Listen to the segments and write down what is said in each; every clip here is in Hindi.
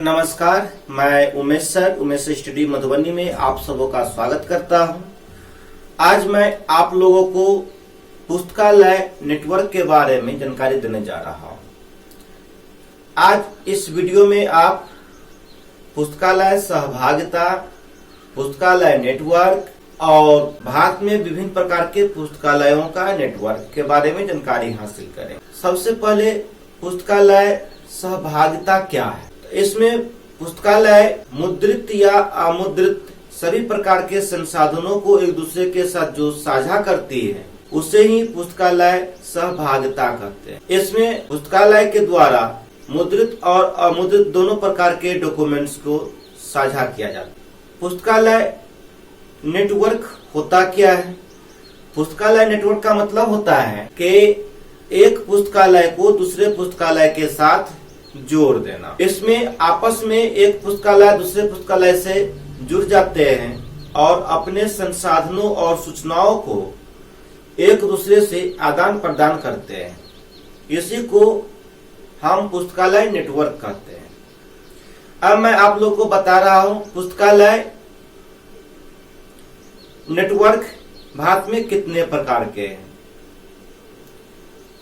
नमस्कार, मैं उमेश सर उमेश स्टडी मधुबनी में आप सबों का स्वागत करता हूं। आज मैं आप लोगों को पुस्तकालय नेटवर्क के बारे में जानकारी देने जा रहा हूं। आज इस वीडियो में आप पुस्तकालय सहभागिता, पुस्तकालय नेटवर्क और भारत में विभिन्न प्रकार के पुस्तकालयों का नेटवर्क के बारे में जानकारी हासिल करें। सबसे पहले पुस्तकालय सहभागिता क्या है? इसमें पुस्तकालय मुद्रित या अमुद्रित सभी प्रकार के संसाधनों को एक दूसरे के साथ जो साझा करती है उसे ही पुस्तकालय सहभागिता कहते हैं। इसमें पुस्तकालय के द्वारा मुद्रित और अमुद्रित दोनों प्रकार के डॉक्यूमेंट्स को साझा किया जाता है। पुस्तकालय नेटवर्क होता क्या है? पुस्तकालय नेटवर्क का मतलब होता है कि एक पुस्तकालय को दूसरे पुस्तकालय के साथ जोड़ देना। इसमें आपस में एक पुस्तकालय दूसरे पुस्तकालय से जुड़ जाते हैं और अपने संसाधनों और सूचनाओं को एक दूसरे से आदान प्रदान करते हैं। इसी को हम पुस्तकालय नेटवर्क कहते हैं। अब मैं आप लोग को बता रहा हूं पुस्तकालय नेटवर्क भारत में कितने प्रकार के हैं,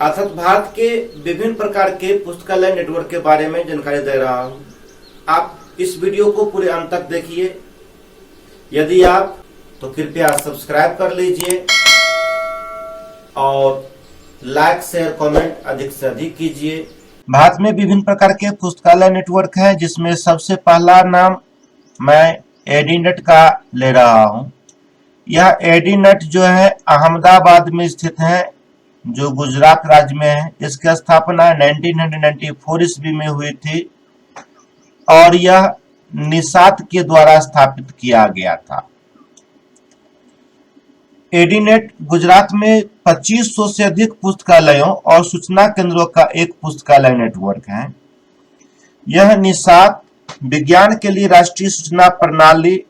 अर्थात भारत के विभिन्न प्रकार के पुस्तकालय नेटवर्क के बारे में जानकारी दे रहा हूं। आप इस वीडियो को पूरे अंत तक देखिए। यदि आप तो कृपया सब्सक्राइब कर लीजिए और लाइक शेयर कमेंट अधिक से अधिक कीजिए। भारत में विभिन्न प्रकार के पुस्तकालय नेटवर्क हैं, जिसमें सबसे पहला नाम मैं एडीनेट का ले रहा हूं। यह एडीनेट जो है अहमदाबाद में स्थित है, जो गुजरात राज्य में है। इसकी स्थापना 1994 ईस्वी में हुई थी और यह निसात के द्वारा स्थापित किया गया था। एडीनेट गुजरात में 2500 से अधिक पुस्तकालयों और सूचना केंद्रों का एक पुस्तकालय नेटवर्क है। यह निसात विज्ञान के लिए राष्ट्रीय सूचना प्रणाली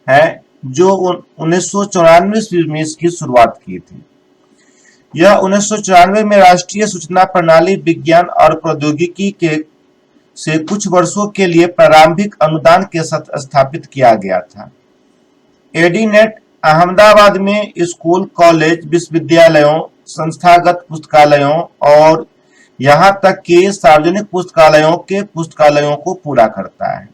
है, जो 1994 ईस्वी में इसकी शुरुआत की थी। यह 1994 में राष्ट्रीय सूचना प्रणाली विज्ञान और प्रौद्योगिकी के से कुछ वर्षों के लिए प्रारंभिक अनुदान के साथ स्थापित किया गया था। एडीनेट अहमदाबाद में स्कूल, कॉलेज, विश्वविद्यालयों, संस्थागत पुस्तकालयों और यहां तक कि सार्वजनिक पुस्तकालयों के पुस्तकालयों को पूरा करता है।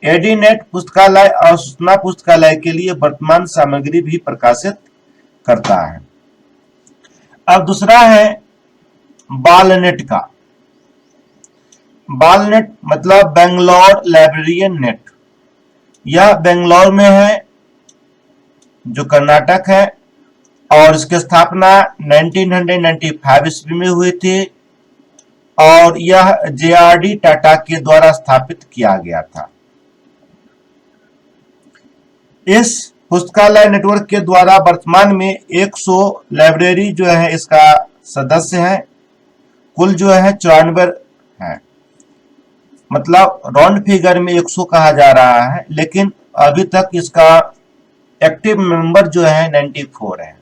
एडीनेट पुस्तकालय और सूचना पुस्तकालय के लिए वर्तमान सामग्री भी प्रकाशित करता है। अब दूसरा है बालनेट का। बालनेट मतलब बेंगलोर लाइब्रेरियन नेट। यह बेंगलोर में है, जो कर्नाटक है, और इसकी स्थापना 1995 ईस्वी में हुई थी और यह जेआरडी टाटा के द्वारा स्थापित किया गया था। इस पुस्तकालय नेटवर्क के द्वारा वर्तमान में 100 लाइब्रेरी जो है इसका सदस्य है। कुल जो है 94 है, मतलब राउंड फिगर में 100 कहा जा रहा है, लेकिन अभी तक इसका एक्टिव मेंबर जो है 94 है।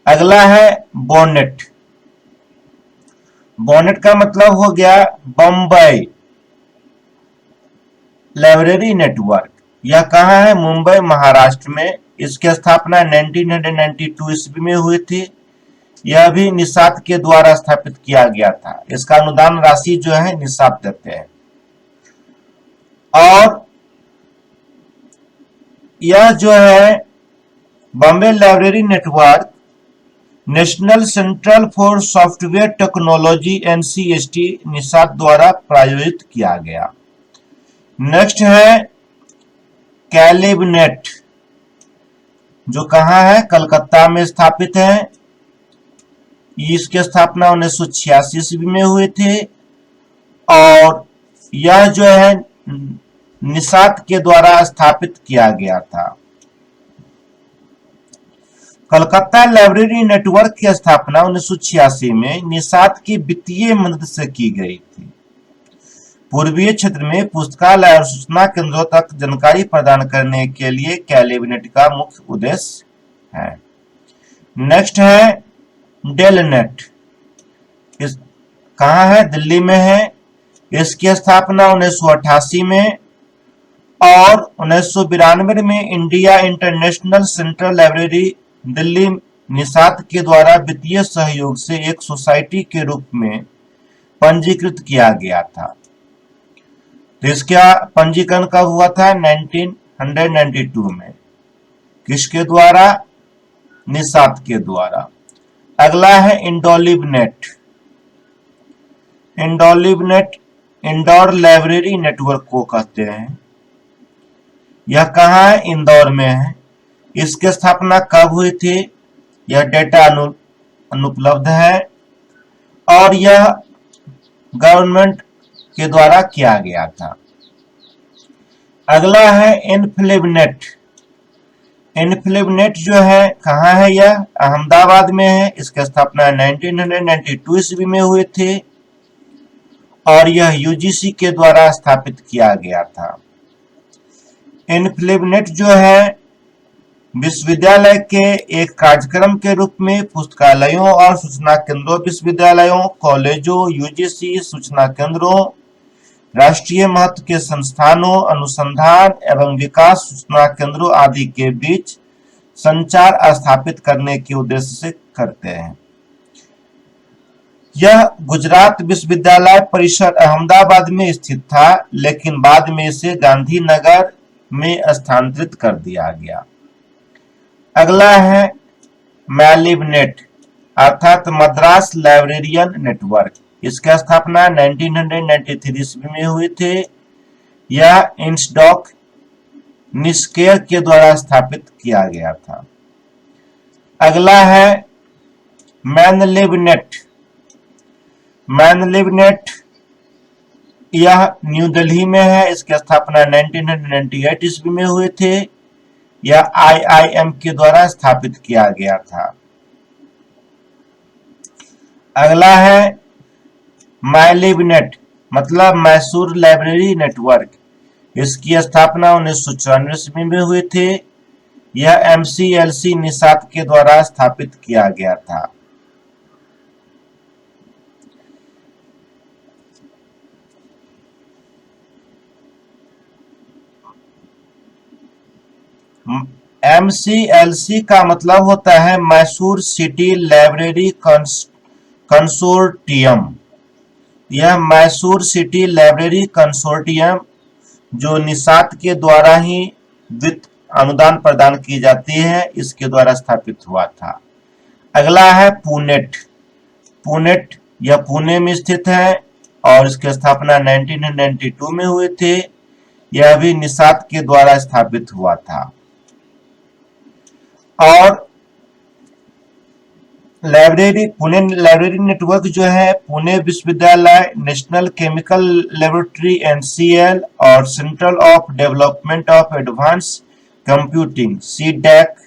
अगला है बॉनेट। बॉनेट का मतलब हो गया बम्बई लाइब्रेरी नेटवर्क। यह कहाँ है? मुंबई, महाराष्ट्र में। इसकी स्थापना 1992 ईस्वी में हुई थी। यह भी निसात के द्वारा स्थापित किया गया था। इसका अनुदान राशि जो है निसात देते हैं। और यह जो है Bombay library network national central for software technology NCST निसात द्वारा प्रायोजित किया गया। नेक्स्ट है कैलिबनेट, जो कहाँ है? कलकत्ता में स्थापित है। इसकी स्थापना 1986 ईस्वी में हुई थी और यह जो है निसात के द्वारा स्थापित किया गया था। कलकत्ता लाइब्रेरी नेटवर्क की स्थापना 1986 में निसात की वित्तीय मदद से की गई थी। पूर्वीय क्षेत्र में पुस्तकालय और सूचना केंद्रों तक जानकारी प्रदान करने के लिए कैलिबनेट का मुख्य उद्देश्य है। नेक्स्ट है डेलनेट। कहाँ है? दिल्ली में है। इसकी स्थापना 1988 में और 1992 में India International Central Library Delhi निसात के द्वारा वित्तीय सहयोग से एक सोसाइटी के रूप में पंजीकृत किया गया था। तो इसका पंजीकरण कब हुआ था? 1992 में। किसके द्वारा? निसात के द्वारा। अगला है इंडोलिबनेट। इंडोलिबनेट इंदौर लाइब्रेरी नेटवर्क को कहते हैं। यह कहाँ है? इंदौर में है। इसकी स्थापना कब हुई थी? यह डेटा अनुपलब्ध है और यह गवर्नमेंट के द्वारा किया गया था। अगला है इनफ्लिबनेट। इनफ्लिबनेट जो है कहाँ है? यह अहमदाबाद में है। इसकी स्थापना 1992 ईस्वी में हुई थी और यह यूजीसी के द्वारा स्थापित किया गया था। इनफ्लिबनेट जो है विश्वविद्यालय के एक कार्यक्रम के रूप में पुस्तकालयों और सूचना केंद्रों, विश्वविद्यालयों, कॉलेजों, यूजीसी सूचना केंद्रों, राष्ट्रीय महत्व के संस्थानों, अनुसंधान एवं विकास सूचना केंद्रों आदि के बीच संचार स्थापित करने के उद्देश्य से करते हैं। यह गुजरात विश्वविद्यालय परिसर अहमदाबाद में स्थित था, लेकिन बाद में इसे गांधीनगर में स्थानांतरित कर दिया गया। अगला है मैलिबनेट अर्थात मद्रास लाइब्रेरियन नेटवर्क। इसकी स्थापना 1993 ईस्वी में हुई थी। यह इंसडॉक निस्केयर के द्वारा स्थापित किया गया था। अगला है मैनलिबनेट। मैनलिबनेट यह न्यू दिल्ली में है। इसकी स्थापना 1998 ईस्वी में हुई थी। यह IIM के द्वारा स्थापित किया गया था। अगला है मैलिबनेट मतलब मैसूर लाइब्रेरी नेटवर्क। इसकी स्थापना 1994 ईस्वी में हुई थी। यह MCLC निसात के द्वारा स्थापित किया गया था। MCLC का मतलब होता है मैसूर सिटी लाइब्रेरी कंसोर्टियम। यह मैसूर सिटी लाइब्रेरी कंसोर्टियम जो निसात के द्वारा ही वित्त अनुदान प्रदान की जाती है, इसके द्वारा स्थापित हुआ था। अगला है पूनेट। पूनेट यह पुणे में स्थित है और इसकी स्थापना 1992 में हुई थी। यह भी निसात के द्वारा स्थापित हुआ था। और पुणे लाइब्रेरी नेटवर्क जो है पुणे विश्वविद्यालय, नेशनल केमिकल लेबोरेटरी NCL और central of development of advance computing CDAC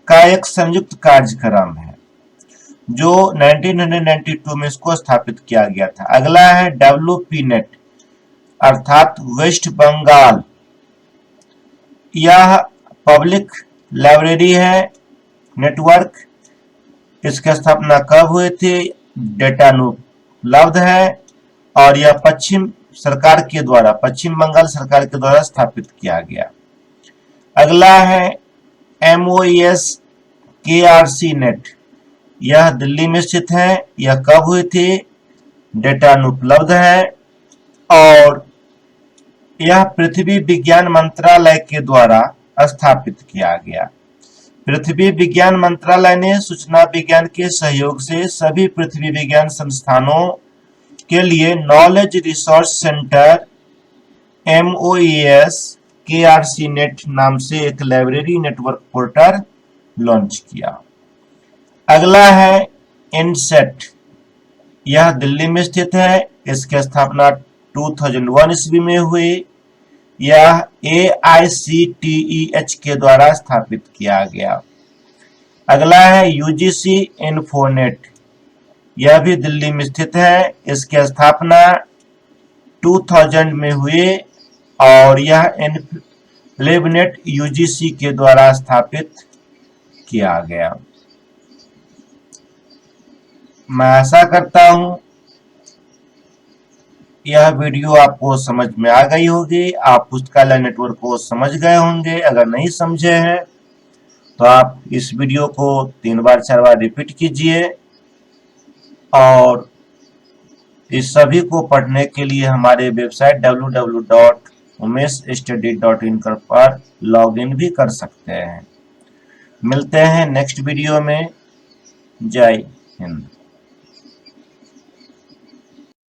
का एक संयुक्त कार्यक्रम है जो 1992 में इसको स्थापित किया गया था। अगला है WPNet अर्थात वेस्ट बंगाल। यह पब्लिक लाइब्रेरी है नेटवर्क। इसकी स्थापना कब हुई थी? डेटा अनुपलब्ध है और यह पश्चिम बंगाल सरकार के द्वारा स्थापित किया गया। अगला है MOES KRC नेट। यह दिल्ली में स्थित है। यह कब हुई थी? डेटा अनुपलब्ध है और यह पृथ्वी विज्ञान मंत्रालय के द्वारा स्थापित किया गया। पृथ्वी विज्ञान मंत्रालय ने सूचना विज्ञान के सहयोग से सभी पृथ्वी विज्ञान संस्थानों के लिए knowledge resource centre MOES KRC net नाम से एक लाइब्रेरी नेटवर्क पोर्टल लॉन्च किया। अगला है इनसेट। यह दिल्ली में स्थित है। इसकी स्थापना 2001 ईस्वी में हुई। यह AICTEH के द्वारा स्थापित किया गया। अगला है UGC इन्फोनेट। यह भी दिल्ली में स्थित है। इसकी स्थापना 2000 में हुई और यह इन्फ्लिबनेट UGC के द्वारा स्थापित किया गया। मैं आशा करता हूं यह वीडियो आपको समझ में आ गई होगी। आप पुस्तकालय नेटवर्क को समझ गए होंगे। अगर नहीं समझे हैं तो आप इस वीडियो को 3 बार 4 बार रिपीट कीजिए और इस सभी को पढ़ने के लिए हमारे वेबसाइट www.umeshstudy.in पर लॉगिन भी कर सकते हैं। मिलते हैं नेक्स्ट वीडियो में। जय हिंद।